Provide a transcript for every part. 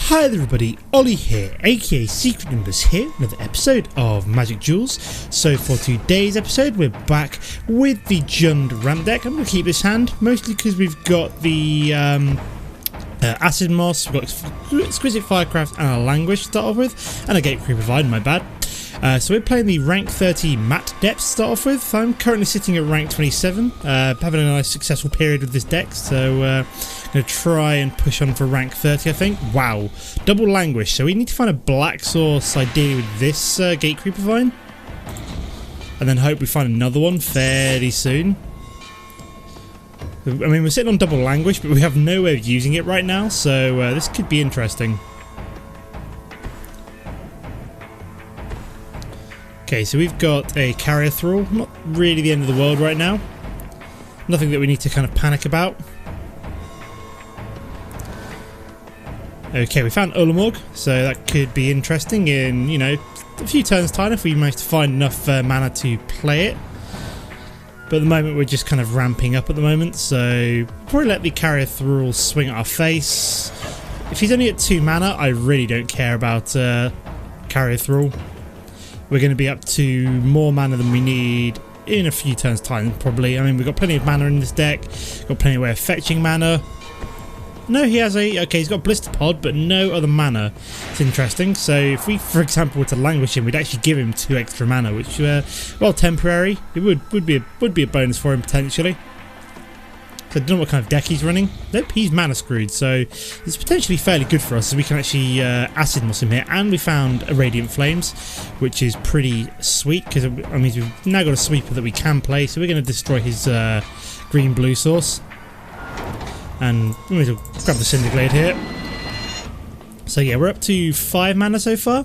Hi there everybody, Ollie here, aka Secret Numbers here, another episode of Magic Duels. So for today's episode we're back with the Jund ramp deck. I'm going to keep this hand, mostly because we've got the Acid Moss, we've got Exquisite Firecraft and a Languish to start off with, and a Gate Creeper Vine, my bad. So we're playing the rank 30 Mat Depth to start off with. I'm currently sitting at rank 27, having a nice successful period with this deck, so I'm going to try and push on for rank 30 I think. Wow, double Languish, so we need to find a black source ideally with this Gate Creeper Vine, and then hope we find another one fairly soon. I mean, we're sitting on double Languish, but we have no way of using it right now, so this could be interesting. Okay, so we've got a Carrier Thrall, not really the end of the world right now. Nothing that we need to kind of panic about. Okay, we found Ulamog, so that could be interesting in, you know, a few turns' time if we manage to find enough mana to play it. But at the moment we're just kind of ramping up at the moment, so probably let the Carrier Thrall swing at our face. If he's only at 2 mana, I really don't care about Carrier Thrall. We're going to be up to more mana than we need in a few turns' time, probably. I mean, we've got plenty of mana in this deck. Got plenty of way of fetching mana. No, he has a... Okay, he's got Blister Pod, but no other mana. It's interesting. So if we, for example, were to Languish him, we'd actually give him 2 extra mana, which, well, temporary. It would be a bonus for him, potentially. So I don't know what kind of deck he's running. Nope, he's mana screwed, so it's potentially fairly good for us, so we can actually Acid Moss him here. And we found a Radiant Flames, which is pretty sweet, because it means we've now got a sweeper that we can play, so we're going to destroy his green-blue source. And we need to grab the Cinderglade here. So yeah, we're up to 5 mana so far.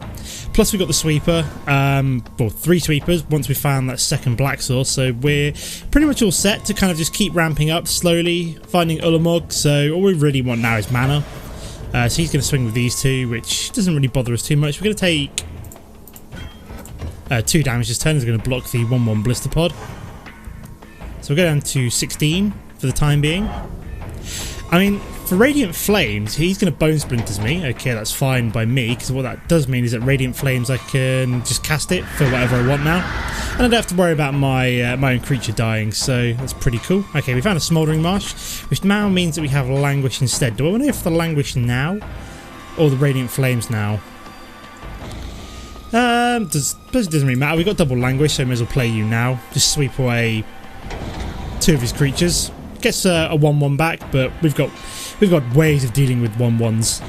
Plus we've got the sweeper, well 3 sweepers once we found that second black source. So we're pretty much all set to kind of just keep ramping up slowly, finding Ulamog. So all we really want now is mana. So he's going to swing with these 2, which doesn't really bother us too much. We're going to take 2 damage this turn. Is going to block the 1/1 Blister Pod. So we'll go down to 16 for the time being. I mean, for Radiant Flames, he's going to Bone Splinters me. Okay, that's fine by me, because what that does mean is that Radiant Flames, I can just cast it for whatever I want now. And I don't have to worry about my my own creature dying, so that's pretty cool. Okay, we found a Smouldering Marsh, which now means that we have Languish instead. Do I want to go for the Languish now, or the Radiant Flames now? It doesn't really matter. We've got double Languish, so I may as well play you now. Just sweep away 2 of his creatures. Gets a 1/1 back, but we've got ways of dealing with 1/1s.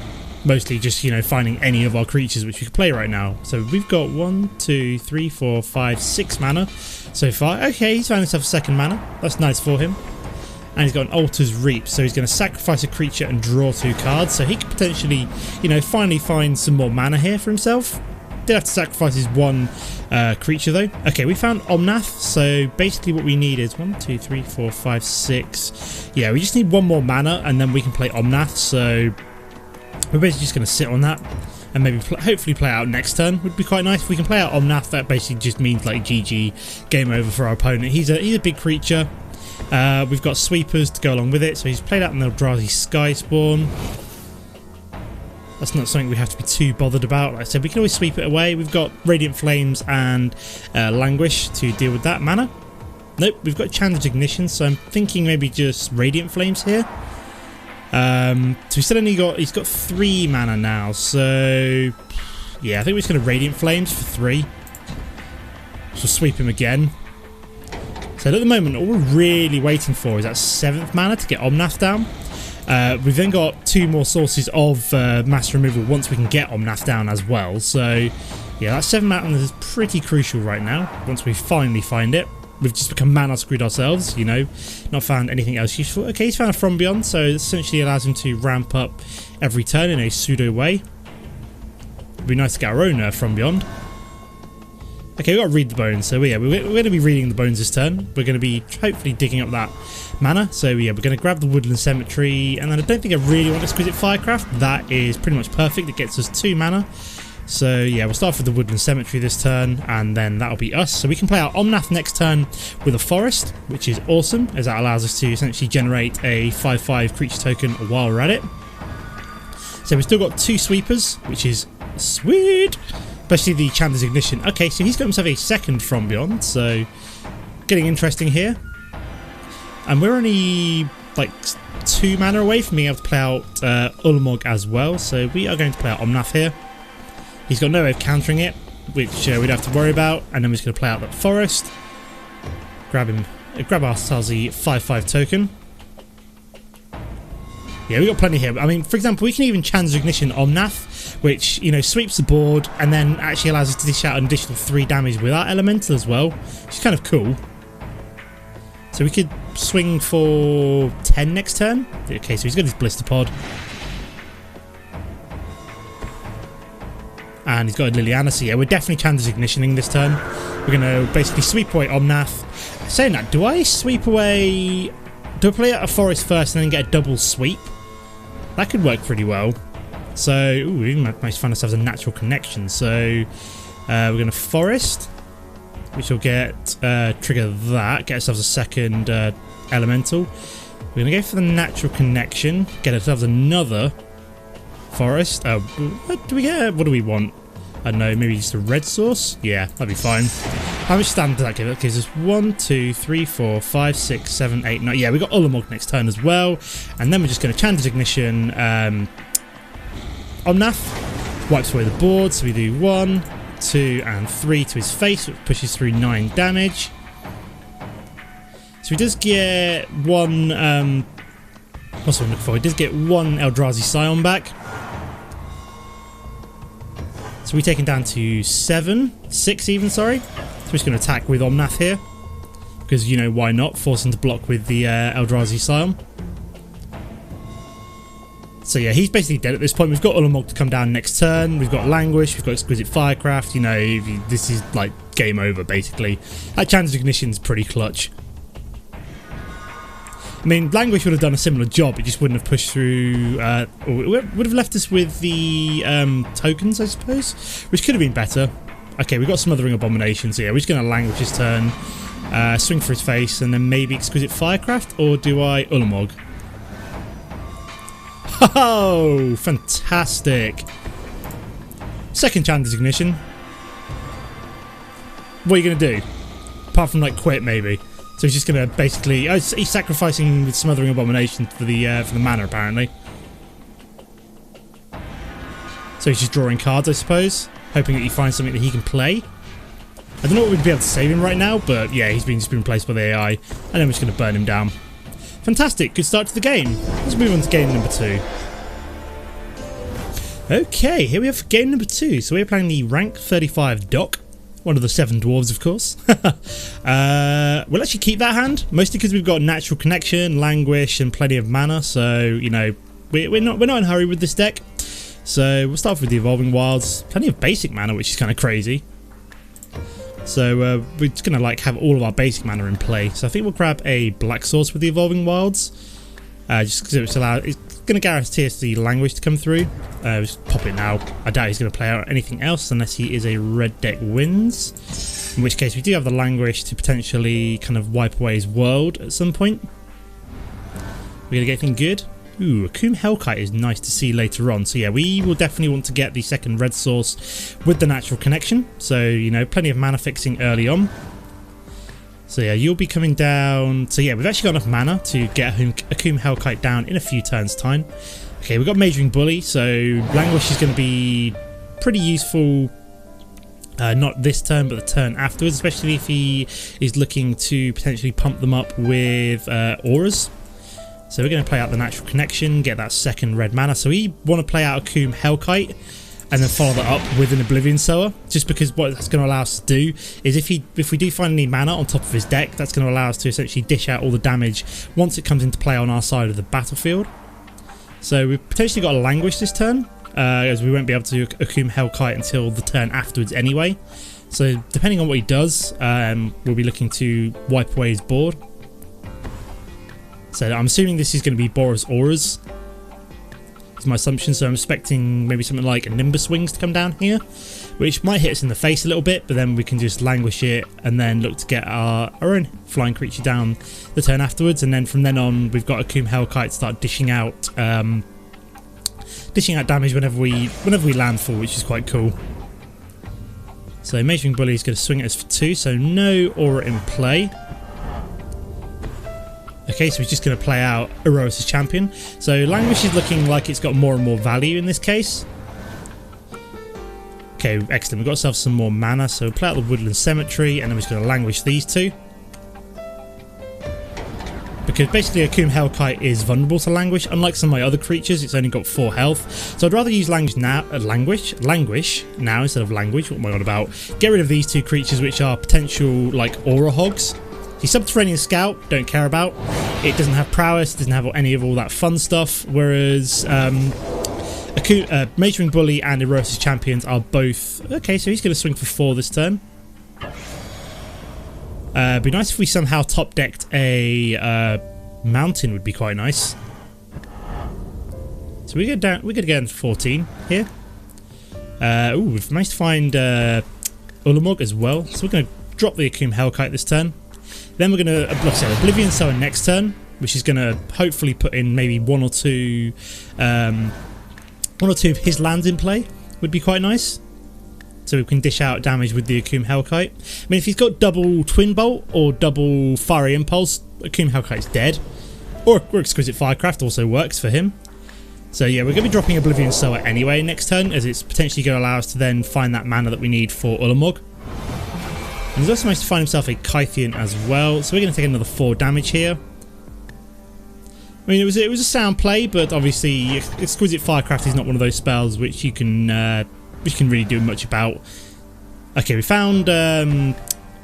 Mostly just, you know, finding any of our creatures which we can play right now. So we've got 1, 2, 3, 4, 5, 6 mana so far. Okay, he's found himself a second mana. That's nice for him. And he's got an Altar's Reap, so he's going to sacrifice a creature and draw 2 cards. So he could potentially, you know, finally find some more mana here for himself. Did have to sacrifice his 1 creature though. Okay, we found Omnath, so basically what we need is 1, 2, 3, 4, 5, 6. Yeah, we just need 1 more mana and then we can play Omnath, so we're basically just going to sit on that and maybe hopefully play out next turn. Would be quite nice if we can play out Omnath. That basically just means like GG, game over for our opponent. He's a big creature. We've got sweepers to go along with it, so he's played out an Eldrazi Skyspawn. That's not something we have to be too bothered about. Like I said, we can always sweep it away. We've got Radiant Flames and Languish to deal with that mana. Nope, we've got Chandler's Ignition, so I'm thinking maybe just Radiant Flames here. So he's still only got, he's got 3 mana now, so yeah, I think we're just going to Radiant Flames for 3. So sweep him again. So at the moment, all we're really waiting for is that 7th mana to get Omnath down. We've then got 2 more sources of mass removal once we can get Omnath down as well. So yeah, that 7 mana is pretty crucial right now. Once we finally find it, we've just become mana screwed ourselves, you know, not found anything else useful. Okay, he's found a From Beyond, so it essentially allows him to ramp up every turn in a pseudo way. It'd be nice to get our own From Beyond. Okay, we've got to read the bones, so yeah, we're going to be reading the bones this turn. We're going to be hopefully digging up that mana, so yeah, we're going to grab the Woodland Cemetery, and then I don't think I really want Exquisite Firecraft. That is pretty much perfect, it gets us 2 mana. So yeah, we'll start with the Woodland Cemetery this turn, and then that'll be us. So we can play our Omnath next turn with a Forest, which is awesome, as that allows us to essentially generate a 5/5 creature token while we're at it. So So we've still got 2 sweepers, which is sweet. Especially the Chandra's Ignition. Okay, so he's got himself a second from beyond, so getting interesting here. And we're only like 2 mana away from being able to play out Ulamog as well, so we are going to play out Omnath here. He's got no way of countering it, which we don't have to worry about, and then we're just going to play out that forest. Grab ourselves the 5/5 token. Yeah, we got plenty here. I mean, for example, we can even Chandra's Ignition Omnath, which, you know, sweeps the board and then actually allows us to dish out an additional 3 damage with our elemental as well, which is kind of cool. So we could swing for 10 next turn. Okay, so he's got his Blister Pod. And he's got a Liliana, so yeah, we're definitely Chandra's Ignitioning this turn. We're going to basically sweep away Omnath. Saying that, do I play out a forest first and then get a double sweep? That could work pretty well. So, ooh, we might find ourselves a natural connection. So, we're going to forest, which will trigger that, get ourselves a second elemental. We're going to go for the natural connection, get ourselves another forest. What do we get? What do we want? I don't know, maybe just a red source? Yeah, that'd be fine. How much stand does that give? That gives us 1, 2, 3, 4, 5, 6, 7, 8, 9. Yeah, we got Ulamog next turn as well. And then we're just going to Chandra's Ignition Omnath. Wipes away the board, so we do 1, 2, and 3 to his face, which pushes through 9 damage. So he does get 1. What's what I'm looking for? He does get 1 Eldrazi Scion back. So we're taking down to 6 even, sorry. So we're just going to attack with Omnath here. Because, you know, why not? Force him to block with the Eldrazi Scion. So yeah, he's basically dead at this point. We've got Ulamog to come down next turn. We've got Languish, we've got Exquisite Firecraft. You know, this is like game over, basically. That Chandra's Ignition's pretty clutch. I mean, Languish would have done a similar job, it just wouldn't have pushed through, or it would have left us with the tokens, I suppose, which could have been better. Okay, we've got Smothering Abomination, so yeah, we're just going to Languish his turn, swing for his face, and then maybe Exquisite Firecraft, or do I Ulamog? Oh, fantastic. Second Chandra's Ignition. What are you going to do? Apart from, like, quit, maybe. So he's just going to basically... Oh, he's sacrificing with Smothering Abomination for the mana, apparently. So he's just drawing cards, I suppose. Hoping that he finds something that he can play. I don't know what we'd be able to save him right now, but yeah, he's just been replaced by the AI. And then we're just going to burn him down. Fantastic, good start to the game. Let's move on to game number 2. Okay, here we have game number 2. So we're playing the rank 35 Doc. One of the 7 dwarves, of course. We'll actually keep that hand, mostly because we've got Natural Connection, Languish, and plenty of mana. So, you know, we're not in a hurry with this deck. So we'll start off with the Evolving Wilds. Plenty of basic mana, which is kind of crazy. So we're just going to like have all of our basic mana in play. So I think we'll grab a Black Source with the Evolving Wilds. Just because it's going to guarantee us the Languish to come through. Just pop it now. I doubt he's going to play out anything else unless he is a red deck wins. In which case we do have the Languish to potentially kind of wipe away his world at some point. We're going to get anything good. Ooh, Akoum Hellkite is nice to see later on. So yeah, we will definitely want to get the second red source with the Natural Connection. So, you know, plenty of mana fixing early on. So yeah, you'll be coming down. So yeah, we've actually got enough mana to get Akoum Hellkite down in a few turns' time. Okay, we've got Majoring Bully, so Languish is going to be pretty useful. Not this turn, but the turn afterwards, especially if he is looking to potentially pump them up with auras. So we're going to play out the Natural Connection, get that second red mana. So we want to play out Akoum Hellkite and then follow that up with an Oblivion Sower, just because what that's going to allow us to do is if we do find any mana on top of his deck, that's going to allow us to essentially dish out all the damage once it comes into play on our side of the battlefield. So we've potentially got a Languish this turn, as we won't be able to Akoum Hellkite until the turn afterwards anyway. So depending on what he does, we'll be looking to wipe away his board. So I'm assuming this is going to be Boros Auras. That's my assumption, so I'm expecting maybe something like a Nimbus Wings to come down here, which might hit us in the face a little bit, but then we can just Languish it and then look to get our own flying creature down the turn afterwards, and then from then on we've got Akoum Hellkite start dishing out dishing out damage whenever we landfall, which is quite cool. So Magic Bully is going to swing at us for 2, so no aura in play. Okay, so he's just going to play out Erois' champion. So Languish is looking like it's got more and more value in this case. Okay, excellent. We've got ourselves some more mana, so we'll play out the Woodland Cemetery, and then we're just going to Languish these two. Because basically Akoum Hellkite is vulnerable to Languish. Unlike some of my other creatures, it's only got 4 health. So I'd rather use Languish now instead of Languish. What am I on about? Get rid of these 2 creatures, which are potential like aura hogs. The Subterranean Scout, don't care about. It doesn't have prowess, doesn't have any of all that fun stuff. Whereas Magic Bully and Erois' champions are both... Okay, so he's going to swing for 4 this turn. It'd be nice if we somehow top-decked a mountain, would be quite nice. So we're going to go down to 14 here. Ooh, we've managed to find Ulamog as well. So we're going to drop the Akoum Hellkite this turn. Then we're going to Oblivion Sower next turn, which is going to hopefully put in maybe one or two of his lands in play. Would be quite nice. So we can dish out damage with the Akoum Hellkite. I mean, if he's got double Twin Bolt or double Fiery Impulse, Akoum Hellkite's dead. Or Exquisite Firecraft also works for him. So yeah, we're going to be dropping Oblivion Sower anyway next turn, as it's potentially going to allow us to then find that mana that we need for Ulamog. And he's also managed to find himself a Kythian as well, so we're going to take another 4 damage here. I mean, it was a sound play, but obviously Exquisite Firecraft is not one of those spells which you can really do much about. Okay, we found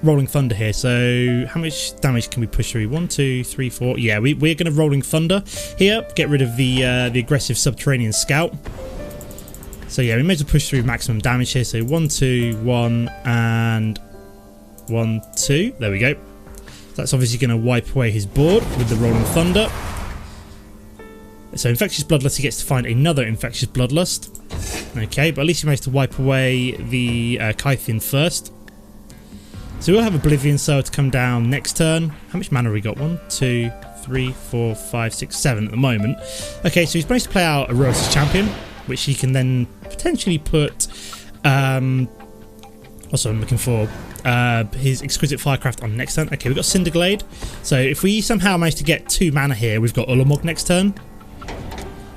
Rolling Thunder here, so how much damage can we push through? 1, 2, 3, 4. Yeah, we're going to Rolling Thunder here, get rid of the aggressive Subterranean Scout. So yeah, we may as well push through maximum damage here, so 1, 2, 1, and 1, 2. There we go. That's obviously going to wipe away his board with the Rolling Thunder. So Infectious Bloodlust, he gets to find another Infectious Bloodlust. Okay, but at least he managed to wipe away the Kythian first. So we'll have Oblivion Sower to come down next turn. How much mana have we got? 1, 2, 3, 4, 5, 6, 7 at the moment. Okay, so he's managed to play out Erois' champion, which he can then potentially put... what's what I'm looking for? His Exquisite Firecraft on next turn. Okay, we've got Cinderglade. So if we somehow manage to get 2 mana here, we've got Ulamog next turn.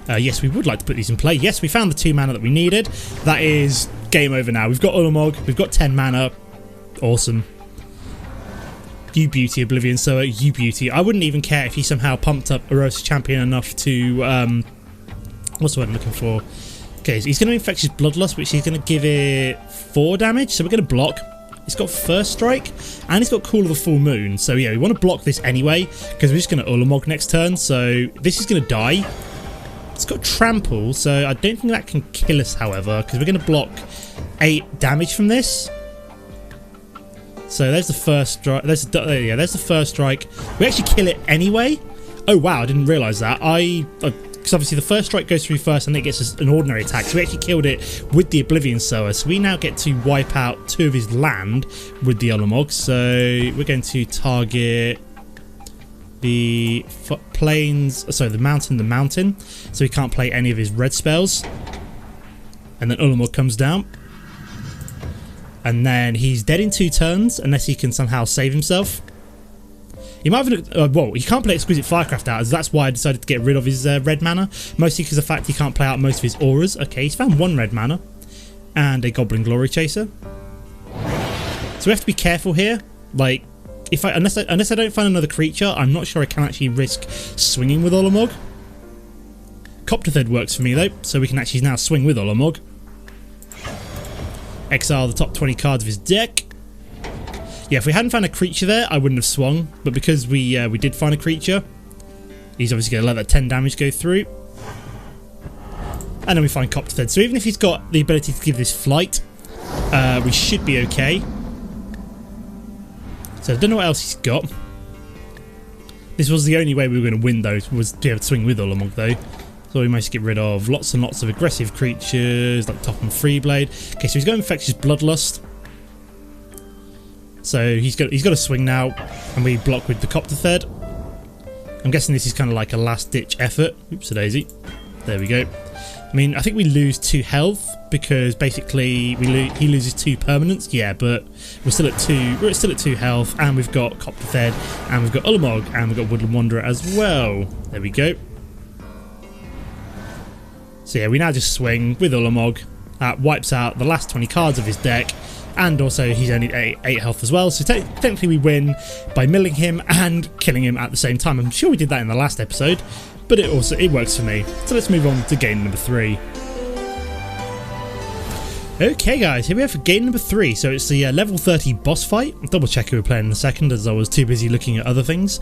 Yes, we would like to put these in play. Yes, we found the 2 mana that we needed. That is game over now. We've got Ulamog. We've got 10 mana. Awesome. You beauty, Oblivion Sower. You beauty. I wouldn't even care if he somehow pumped up Erois' champion enough to... what's the word I'm looking for? Okay, so he's going to Infectious Bloodlust, which he's going to give it 4 damage. So we're going to block. It's got First Strike, and it's got Call of the Full Moon. So yeah, we want to block this anyway, because we're just going to Ulamog next turn. So this is going to die. It's got Trample, so I don't think that can kill us, however, because we're going to block 8 damage from this. So there's the first strike. There's the first strike. We actually kill it anyway. Oh wow, I didn't realise that. Because obviously the first strike goes through first and it gets us an ordinary attack. So we actually killed it with the Oblivion Sower. So we now get to wipe out 2 of his land with the Ulamog. So we're going to target the plains, sorry, the mountain. So he can't play any of his red spells. And then Ulamog comes down. And then he's dead in 2 turns unless he can somehow save himself. He might have... well, he can't play Exquisite Firecraft out, as that's why I decided to get rid of his red mana. Mostly because of the fact he can't play out most of his auras. Okay, he's found 1 red mana. And a Goblin Glory Chaser. So we have to be careful here. Like, unless I don't find another creature, I'm not sure I can actually risk swinging with Ulamog. Copterthid works for me though, so we can actually now swing with Ulamog. Exile the top 20 cards of his deck. Yeah, if we hadn't found a creature there, I wouldn't have swung. But because we did find a creature, he's obviously going to let that 10 damage go through. And then we find Copterthid. So even if he's got the ability to give this flight, we should be okay. So I don't know what else he's got. This was the only way we were going to win though, was to be able to swing with Ulamog though. So we managed to get rid of lots and lots of aggressive creatures, like Top and Freeblade. Okay, so he's got Infectious Bloodlust. So he's got a swing now, and we block with the Copterthid. I'm guessing this is kind of like a last-ditch effort. Oops, a daisy. There we go. I mean, I think we lose 2 health because basically he loses 2 permanents. Yeah, but we're still at 2. We're still at 2 health, and we've got Copperfed, and we've got Ulamog, and we've got Woodland Wanderer as well. There we go. So yeah, we now just swing with Ulamog. Wipes out the last 20 cards of his deck, and also he's only 8 health as well. So technically we win by milling him and killing him at the same time. I'm sure we did that in the last episode, but it works for me. So let's move on to game number 3. Okay guys, here we are for game number 3. So it's the level 30 boss fight. I'll double check who we're playing in a second as I was too busy looking at other things.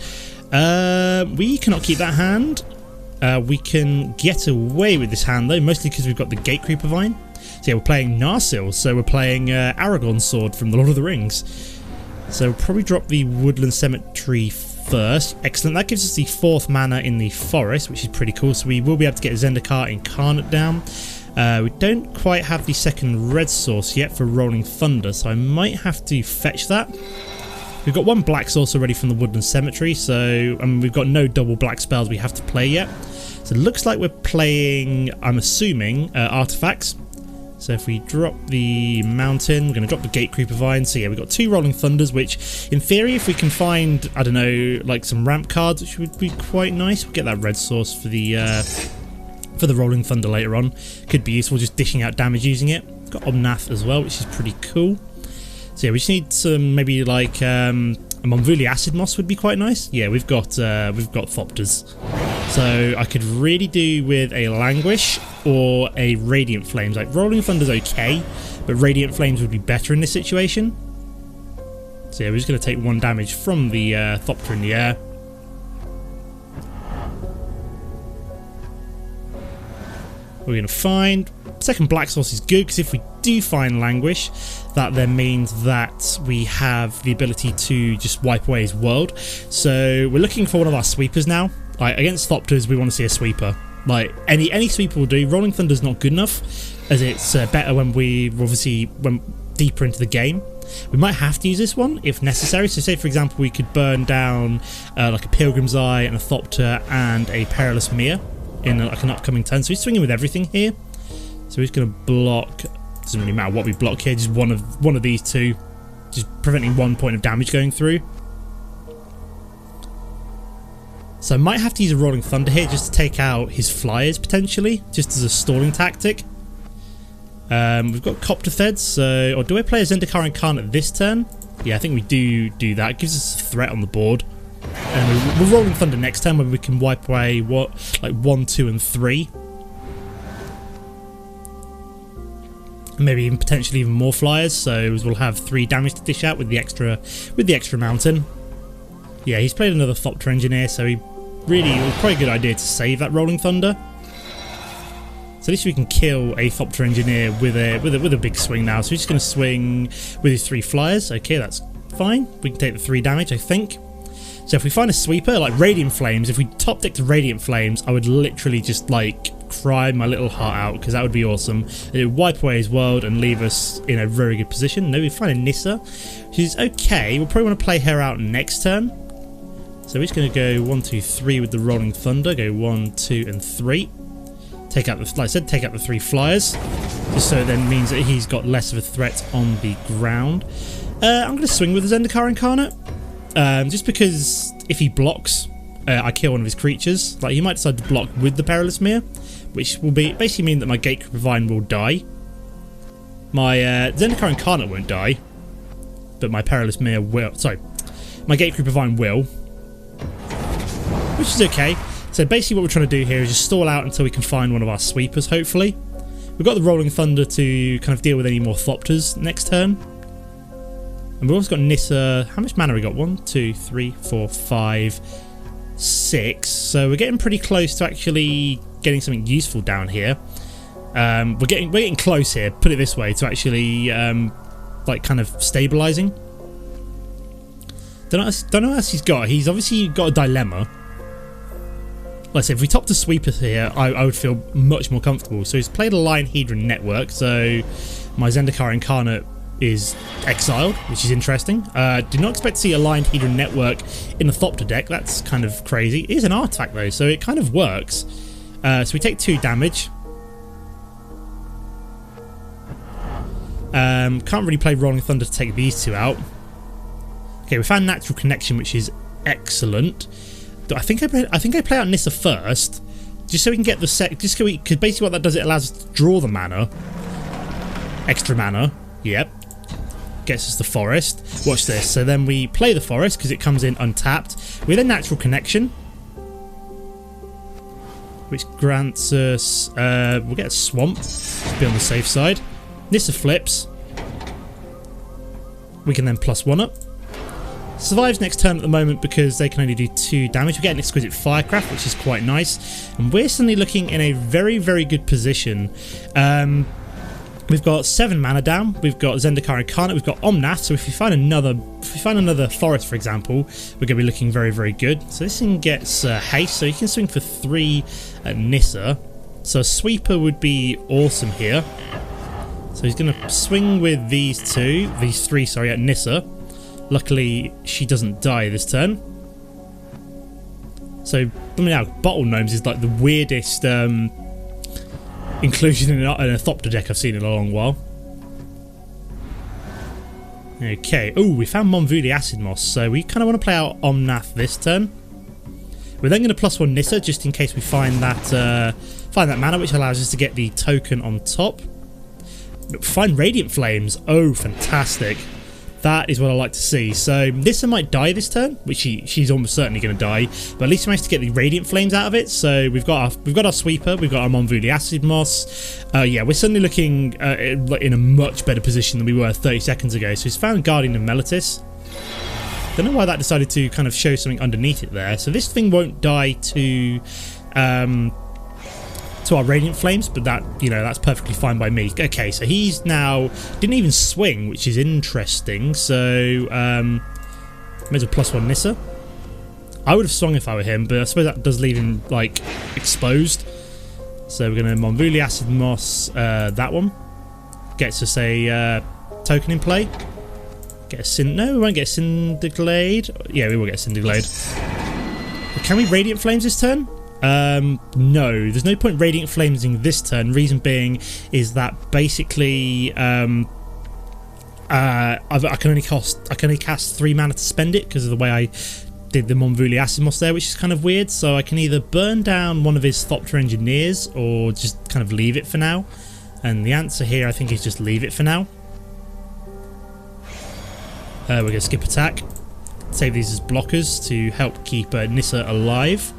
We cannot keep that hand. We can get away with this hand though, mostly because we've got the Gate Creeper Vine. So yeah, we're playing Narsil, so we're playing Aragorn's sword from the Lord of the Rings. So we'll probably drop the Woodland Cemetery first. Excellent, that gives us the 4th mana in the forest, which is pretty cool. So we will be able to get Zendikar Incarnate down. We don't quite have the 2nd red source yet for Rolling Thunder, so I might have to fetch that. We've got 1 black source already from the Woodland Cemetery, so we've got no double black spells we have to play yet. So it looks like we're playing, I'm assuming, artifacts. So if we drop the mountain, we're going to drop the Gate Creeper Vine. So yeah, we've got 2 Rolling Thunders, which in theory, if we can find, I don't know, like some ramp cards, which would be quite nice. We'll get that red source for the Rolling Thunder later on. Could be useful just dishing out damage using it. We've got Omnath as well, which is pretty cool. So yeah, we just need some, maybe like a Monvuli Acid Moss would be quite nice. Yeah, we've got Thopters. So I could really do with a Languish or a Radiant Flames. Like Rolling Thunder's okay, but Radiant Flames would be better in this situation. So yeah, we're just going to take 1 damage from the Thopter in the air. We're going to find 2nd black source is good, because if we do find Languish, that then means that we have the ability to just wipe away his world. So we're looking for one of our sweepers now. Like against Thopters, we want to see a sweeper. Like any sweeper will do. Rolling Thunder's not good enough, as it's better when when deeper into the game. We might have to use this one if necessary. So say for example we could burn down like a Pilgrim's Eye and a Thopter and a Perilous Mere in like an upcoming turn. So he's swinging with everything here. So he's going to block. Doesn't really matter what we block here. Just one of these 2, just preventing 1 point of damage going through. So I might have to use a Rolling Thunder here just to take out his flyers potentially, just as a stalling tactic. We've got Copterfed, so or do I play a Zendikar Incarnate this turn? Yeah, I think we do that. It gives us a threat on the board. And we're Rolling Thunder next turn when we can wipe away like 1, 2, and 3. Maybe even potentially even more flyers, so we'll have 3 damage to dish out with the extra mountain. Yeah, he's played another Thopter Engineer, so it was probably a good idea to save that Rolling Thunder. So at least we can kill a Thopter Engineer with a big swing now. So he's just going to swing with his 3 flyers. Okay, that's fine. We can take the 3 damage, I think. So if we find a sweeper like Radiant Flames, if we top decked Radiant Flames, I would literally just like cry my little heart out, because that would be awesome. It would wipe away his world and leave us in a very good position. No, we find a Nissa. She's okay. We'll probably want to play her out next turn. So we're just going to go 1, 2, 3 with the Rolling Thunder. Go 1, 2, and 3. Take out the, like I said, take out the 3 flyers, just so it then means that he's got less of a threat on the ground. I'm going to swing with the Zendikar Incarnate, just because if he blocks, I kill one of his creatures. Like he might decide to block with the Perilous Mere, which will basically mean that my Gate Creeper Vine will die. My Zendikar Incarnate won't die, but my Perilous Mere will. Sorry, my Gate Creeper Vine will. Which is okay. So basically what we're trying to do here is just stall out until we can find one of our sweepers, hopefully. We've got the Rolling Thunder to kind of deal with any more Thopters next turn. And we've also got Nissa. How much mana we got? 1, 2, 3, 4, 5, 6. So we're getting pretty close to actually getting something useful down here. We're getting close here, put it this way, to actually like kind of stabilising. Don't know what else he's got. He's obviously got a dilemma. Like I said, if we top the sweeper here, I would feel much more comfortable. So he's played a Lion Hedron Network, so my Zendikar Incarnate is exiled, which is interesting. Do not expect to see a Lion Hedron Network in the Thopter deck. That's kind of crazy. It is an artifact though, so it kind of works. So we take 2 damage. Can't really play Rolling Thunder to take these two out. Okay, we found Natural Connection, which is excellent. I think I play out Nissa first, just so we can get the because basically what that does, it allows us to draw the mana, extra mana. Yep, gets us the forest. Watch this. So then we play the forest because it comes in untapped with a Natural Connection, which grants us we'll get a swamp to be on the safe side. Nissa flips. We can then +1 up. Survives next turn at the moment because they can only do 2 damage. We get an Exquisite Firecraft, which is quite nice. And we're suddenly looking in a very, very good position. We've got 7 mana down. We've got Zendikar Incarnate. We've got Omnath. So if we find another forest, for example, we're going to be looking very, very good. So this thing gets haste. So you can swing for 3 at Nissa. So a sweeper would be awesome here. So he's going to swing with these 3, sorry, at Nissa. Luckily, she doesn't die this turn. So, I mean, Bottle Gnomes is like the weirdest inclusion in a Thopter deck I've seen in a long while. Okay. Oh, we found Monvuli Acid Moss, so we kind of want to play out Omnath this turn. We're then going to +1 Nissa just in case we find that mana, which allows us to get the token on top. Find Radiant Flames. Oh, fantastic. That is what I like to see. So Nissa might die this turn, which she's almost certainly going to die, but at least we managed to get the Radiant Flames out of it. So we've got our sweeper, we've got our Monvuli Acid Moss. Yeah, we're suddenly looking in a much better position than we were 30 seconds ago. So he's found Guardian of Meletis. Don't know why that decided to kind of show something underneath it there. So this thing won't die to our Radiant Flames, but that, that's perfectly fine by me. Okay, so he's now didn't even swing, which is interesting. So may as well +1 Nissa. I would have swung if I were him, but I suppose that does leave him like exposed. So we're going to Monvuli Acid Moss that one. Gets us a token in play. No, we won't get Cinderglade. Yeah, we will get Cinderglade. Can we Radiant Flames this turn? No, there's no point Radiant Flamesing this turn. Reason being is that basically I can only cast 3 mana to spend it because of the way I did the Monvuli Acid Moss there, which is kind of weird. So I can either burn down one of his Thopter Engineers or just kind of leave it for now. And the answer here, I think, is just leave it for now. We're going to skip attack. Save these as blockers to help keep Nissa alive.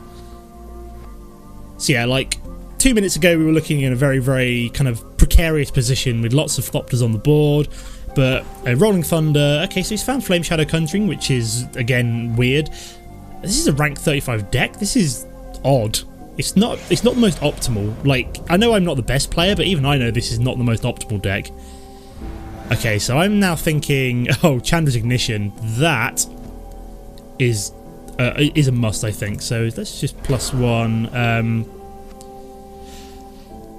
So yeah, like 2 minutes ago we were looking in a very, very kind of precarious position with lots of Thopters on the board, but Rolling Thunder. Okay, so he's found Flame Shadow Conjuring, which is again weird. This is a rank 35 deck. This is odd. It's not the most optimal. Like, I know I'm not the best player, but even I know this is not the most optimal deck. Okay, so I'm now thinking, oh, Chandra's Ignition. That is a must, I think. So let's just +1.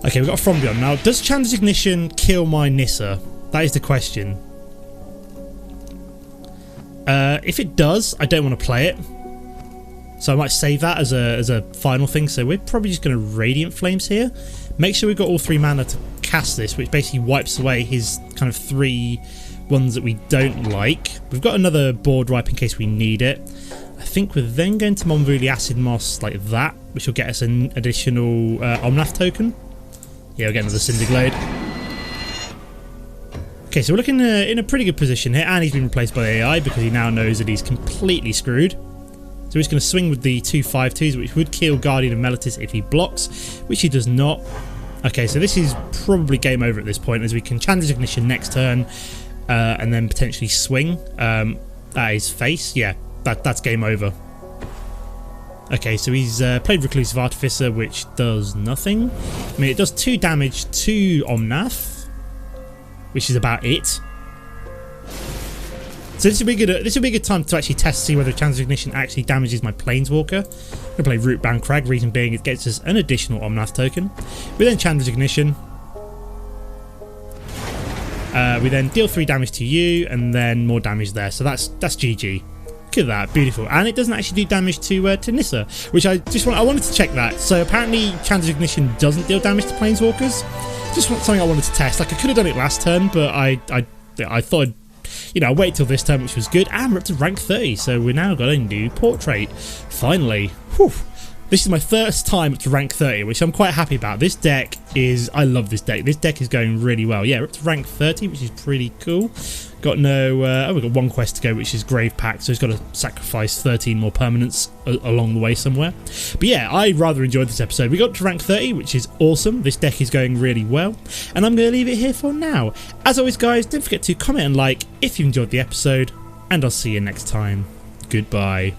Okay, we've got a Frombion. Now, does Chandra's Ignition kill my Nissa? That is the question. If it does, I don't want to play it. So I might save that as a final thing. So we're probably just going to Radiant Flames here. Make sure we've got all 3 mana to cast this, which basically wipes away his kind of 3 ones that we don't like. We've got another board wipe in case we need it. I think we're then going to Monvuli Acid Moss like that, which will get us an additional Omnath token. Yeah, we'll get another Cinderglade. Okay, so we're looking in a pretty good position here, and he's been replaced by AI because he now knows that he's completely screwed. So he's going to swing with the 2 5/2s, which would kill Guardian of Meletis if he blocks, which he does not. Okay, so this is probably game over at this point, as we can Chandra's Ignition next turn, and then potentially swing at his face. Yeah, that's game over. Okay, so he's played Reclusive Artificer, which does nothing. I mean, it does 2 damage to Omnath, which is about it. So this would be good. This would be a good time to actually test to see whether Chandra's Ignition actually damages my Planeswalker. I'm gonna play Rootbound Crag. Reason being, it gets us an additional Omnath token. We then Chandra's Ignition. We then deal 3 damage to you, and then more damage there. So that's GG. Look at that, beautiful. And it doesn't actually do damage to Nissa, which I wanted to check that. So apparently Chan's Ignition doesn't deal damage to Planeswalkers. Just something I wanted to test. Like, I could have done it last turn, but I thought I'd wait till this turn, which was good. And we're up to rank 30, so we're now got a new portrait. Finally. Whew. This is my first time up to rank 30, which I'm quite happy about. This deck is... I love this deck. This deck is going really well. Yeah, we're up to rank 30, which is pretty cool. Got no... we've got one quest to go, which is Grave Pact, so he's got to sacrifice 13 more permanents along the way somewhere. But yeah, I rather enjoyed this episode. We got to rank 30, which is awesome. This deck is going really well, and I'm going to leave it here for now. As always, guys, don't forget to comment and like if you enjoyed the episode, and I'll see you next time. Goodbye.